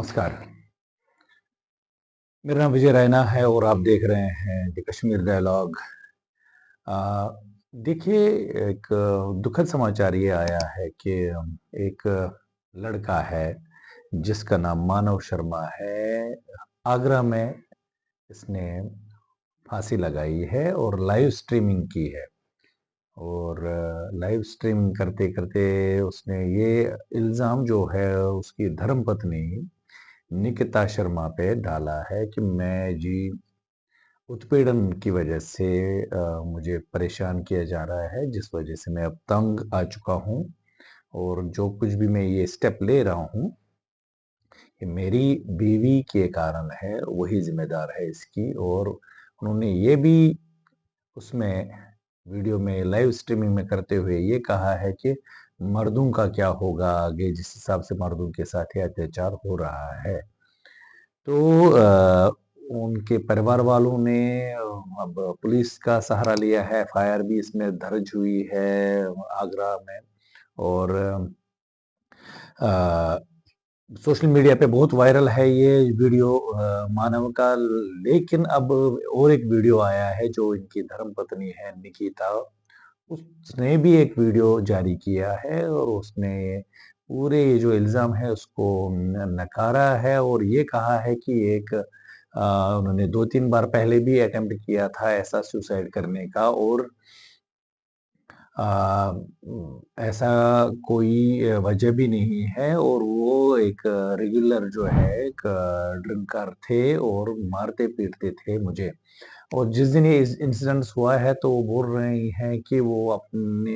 नमस्कार। मेरा नाम विजय रैना है और आप देख रहे हैं द कश्मीर डायलॉग। अ, देखिए, एक दुखद समाचार ये आया है कि एक लड़का है जिसका नाम मानव शर्मा है। आगरा में इसने फांसी लगाई है और लाइव स्ट्रीमिंग की है। और लाइव स्ट्रीमिंग करते-करते उसने ये इल्ज़ाम जो है उसकी धर्मपत्नी निकिता शर्मा पे डाला है कि मैं जी उत्पीड़न की वजह से मुझे परेशान किया जा रहा है, जिस वजह से मैं अब तंग आ चुका हूँ और जो कुछ भी मैं ये स्टेप ले रहा हूँ, ये मेरी बीवी के कारण है, वही ज़िम्मेदार है इसकी। और उन्होंने ये भी उसमें वीडियो में लाइव स्ट्रीमिंग में करते हुए ये कहा है कि मर्दों का क्या होगा आगे, जिस हिसाब से मर्दों के साथ ये अत्याचार हो रहा है। तो उनके परिवार वालों ने अब पुलिस का सहारा लिया है, एफआईआर भी इसमें दर्ज हुई है आगरा में। और अ, सोशल मीडिया पे बहुत वायरल है ये वीडियो मानव का। लेकिन अब और एक वीडियो आया है जो इनकी धर्मपत्नी है निकिता, उसने भी एक वीडियो जारी किया है और उसने पूरे ये जो इल्ज़ाम है उसको नकारा है और ये कहा है कि उन्होंने 2-3 बार पहले भी अटेम्प्ट किया था ऐसा सुसाइड करने का। और ऐसा कोई वजह भी नहीं है और वो एक रेगुलर जो है एक ड्रिंकर थे और मारते-पीटते थे मुझे। और जिस दिन ये इंसिडेंट्स हुआ है तो वो बोल रहे हैं कि वो अपने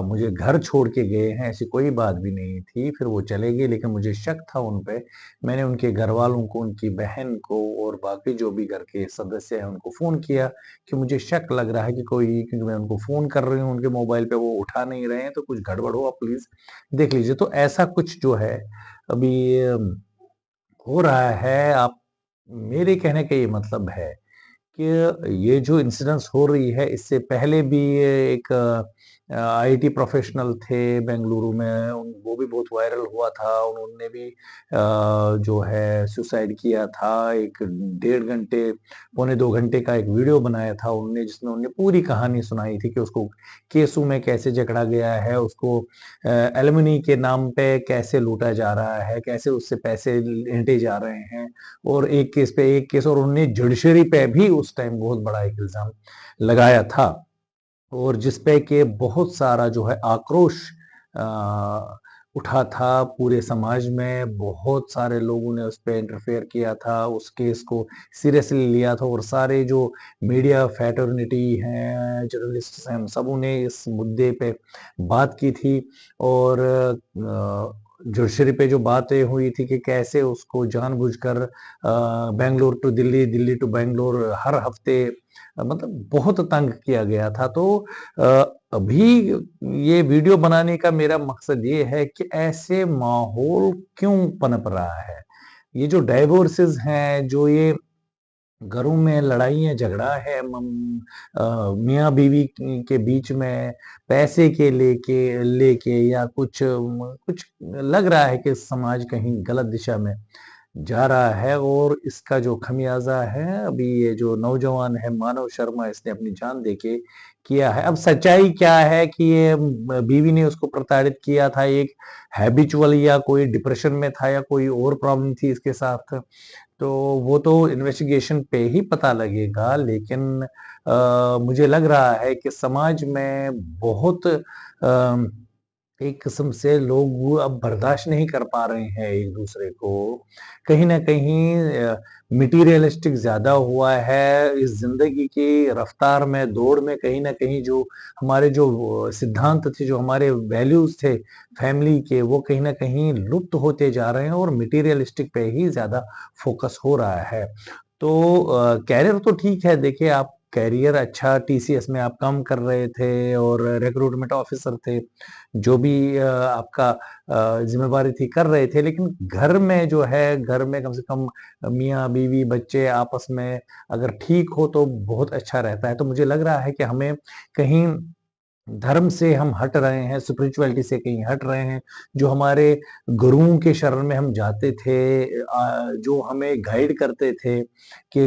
मुझे घर छोड़ के गए हैं, ऐसी कोई बात भी नहीं थी। फिर वो चले गए लेकिन मुझे शक था उन पे। मैंने उनके घरवालों को, उनकी बहन को और बाकी जो भी घर के सदस्य हैं उनको फ़ोन किया कि मुझे शक लग रहा है कि कोई, क्योंकि मैं उनको फ़ोन कर रही हूँ उनके मोबाइल पे, वो उठा नहीं रहे हैं, तो कुछ गड़बड़ हुआ, प्लीज़ देख लीजिए। तो ऐसा कुछ जो है अभी हो रहा है। आप मेरे कहने का ये मतलब है कि ये जो इंसिडेंट्स हो रही है इससे पहले भी ये एक आईटी प्रोफेशनल थे बेंगलुरु में, वो भी बहुत वायरल हुआ था। उन्होंने भी जो है सुसाइड किया था। एक 1.5 घंटे, पौने 2 घंटे का एक वीडियो बनाया था उन्होंने, जिसमें उन्होंने पूरी कहानी सुनाई थी कि उसको केसू में कैसे जकड़ा गया है, उसको एलिमनी के नाम पे कैसे लूटा जा रहा है, कैसे उससे पैसे ऐंठे जा रहे हैं। और एक केस पे एक केस, और उन्होंने जुडिशरी पे भी उस टाइम बहुत बड़ा एक इल्ज़ाम लगाया था और जिस पे कि बहुत सारा जो है आक्रोश अ, उठा था पूरे समाज में। बहुत सारे लोगों ने उस पे इंटरफेयर किया था, उस केस को सीरियसली लिया था और सारे जो मीडिया फ्रैटर्निटी हैं, जर्नलिस्ट्स हैं, हम सबों ने इस मुद्दे पे बात की थी। और जुडिशरी पे जो बातें हुई थी कि कैसे उसको जानबूझकर बैंगलोर टू दिल्ली, दिल्ली टू बैंगलोर हर हफ्ते मतलब बहुत तंग किया गया था। तो अभी ये वीडियो बनाने का मेरा मकसद ये है कि ऐसे माहौल क्यों पनप रहा है? ये जो डाइवोर्सेस हैं, जो ये घरों में लड़ाइयाँ झगड़ा है मियाँ-बीवी के बीच में पैसे के लेके लेके या कुछ लग रहा है कि समाज कहीं गलत दिशा में जा रहा है। और इसका जो खमियाजा है, अभी ये जो नौजवान है मानव शर्मा, इसने अपनी जान देके किया है। अब सच्चाई क्या है कि ये बीवी ने उसको प्रताड़ित किया था, एक हैबिचुअल या कोई डिप्रेशन में था या कोई और प्रॉब्लम थी इसके साथ, तो वो तो इन्वेस्टिगेशन पे ही पता लगेगा। लेकिन मुझे लग रहा है कि समाज में बहुत एक किस्म से लोग वो अब बर्दाश्त नहीं कर पा रहे हैं एक-दूसरे को। कहीं न कहीं मटीरियलिस्टिक ज़्यादा हुआ है। इस ज़िंदगी की रफ्तार में, दौड़ में कहीं न कहीं जो हमारे जो सिद्धांत थे, जो हमारे वैल्यूज़ थे फैमिली के, वो कहीं न कहीं लुप्त होते जा रहे हैं और मटीरियलिस्टिक पे ही ज़्यादा फ़ोकस हो रहा है। तो करियर तो ठीक है, देखिए आप करियर अच्छा, टीसीएस में आप काम कर रहे थे और रिक्रूटमेंट ऑफिसर थे, जो भी आपका ज़िम्मेवारी थी कर रहे थे। लेकिन घर में जो है, घर में कम से कम मियाँ-बीवी, बच्चे आपस में अगर ठीक हो तो बहुत अच्छा रहता है। तो मुझे लग रहा है कि हमें कहीं धर्म से हम हट रहे हैं, स्पिरिचुअलिटी से कहीं हट रहे हैं, जो हमारे गुरुओं के शरण में हम जाते थे, जो हमें गाइड करते थे कि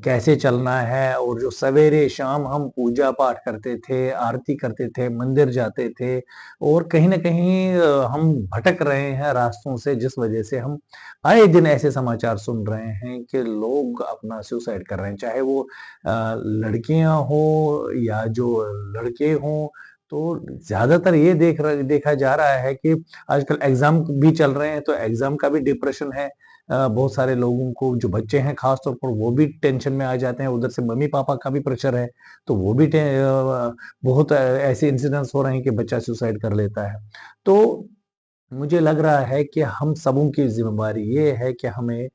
कैसे चलना है, और जो सवेरे शाम हम पूजा पाठ करते थे, आरती करते थे, मंदिर जाते थे, और कहीं न कहीं हम भटक रहे हैं रास्तों से, जिस वजह से हम आए दिन ऐसे समाचार सुन रहे हैं कि लोग अपना सुसाइड कर रहे हैं, चाहे वो लड़कियाँ हों या जो लड़के हों। तो ज़्यादातर ये देखा जा रहा है कि आजकल एग्ज़ाम भी चल रहे हैं, तो एग्ज़ाम का भी डिप्रेशन है। बहुत सारे लोगों को, जो बच्चे हैं ख़ास तौर पर, वो भी टेंशन में आ जाते हैं, उधर से मम्मी-पापा का भी प्रेशर है, तो वो भी बहुत ऐसे इंसिडेंट्स हो रहे हैं कि बच्चा सुसाइड कर लेता है। तो मुझे लग रहा है कि हम सबों की ज़िम्मेवारी ये है कि हमें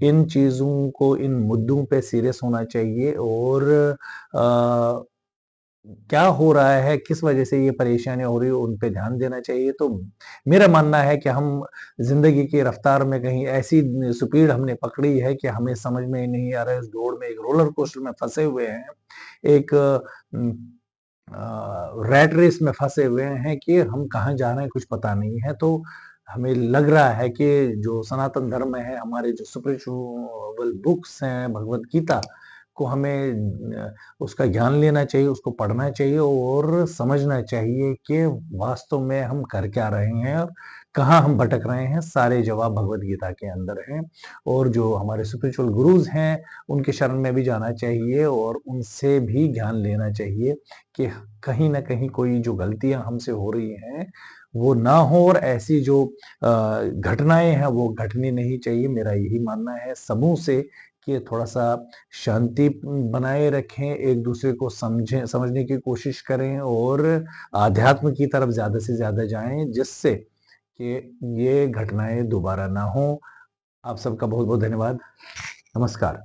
इन चीज़ों को, इन मुद्दों पे सीरियस होना चाहिए, और क्या हो रहा है, किस वजह से ये परेशानियाँ हो रही है, उन पे ध्यान देना चाहिए। तो मेरा मानना है कि हम ज़िंदगी की रफ्तार में कहीं ऐसी स्पीड हमने पकड़ी है कि हमें समझ में ही नहीं आ रहा है, इस दौड़ में, एक रोलर कोस्टर में फँसे हुए हैं। एक रैट रेस में फँसे हुए हैं कि हम कहाँ जा रहे हैं, कुछ पता नहीं है। तो हमें लग रहा है कि जो सनातन धर्म है, हमारे जो स्पिरिचुअल बुक्स हैं, भगवद गीता को हमें उसका ज्ञान लेना चाहिए, उसको पढ़ना चाहिए, और समझना चाहिए कि वास्तव में हम कर क्या रहे हैं और कहाँ हम भटक रहे हैं। सारे जवाब भगवद गीता के अंदर हैं, और जो हमारे स्पिरिचुअल गुरुज़ हैं, उनके शरण में भी जाना चाहिए, और उनसे भी ज्ञान लेना चाहिए कि कहीं न कहीं कोई जो गलतियाँ हमसे हो रही हैं, वो ना हो, और ऐसी जो घटनाएँ हैं, वो घटनी नहीं चाहिए। मेरा यही मानना है समूह से कि थोड़ा-सा शांति बनाए रखें, एक-दूसरे को समझने की कोशिश करें, और आध्यात्म की तरफ ज़्यादा से ज़्यादा जाएँ, जिससे कि ये घटनाएँ दोबारा ना हों। आप सबका बहुत-बहुत धन्यवाद। नमस्कार।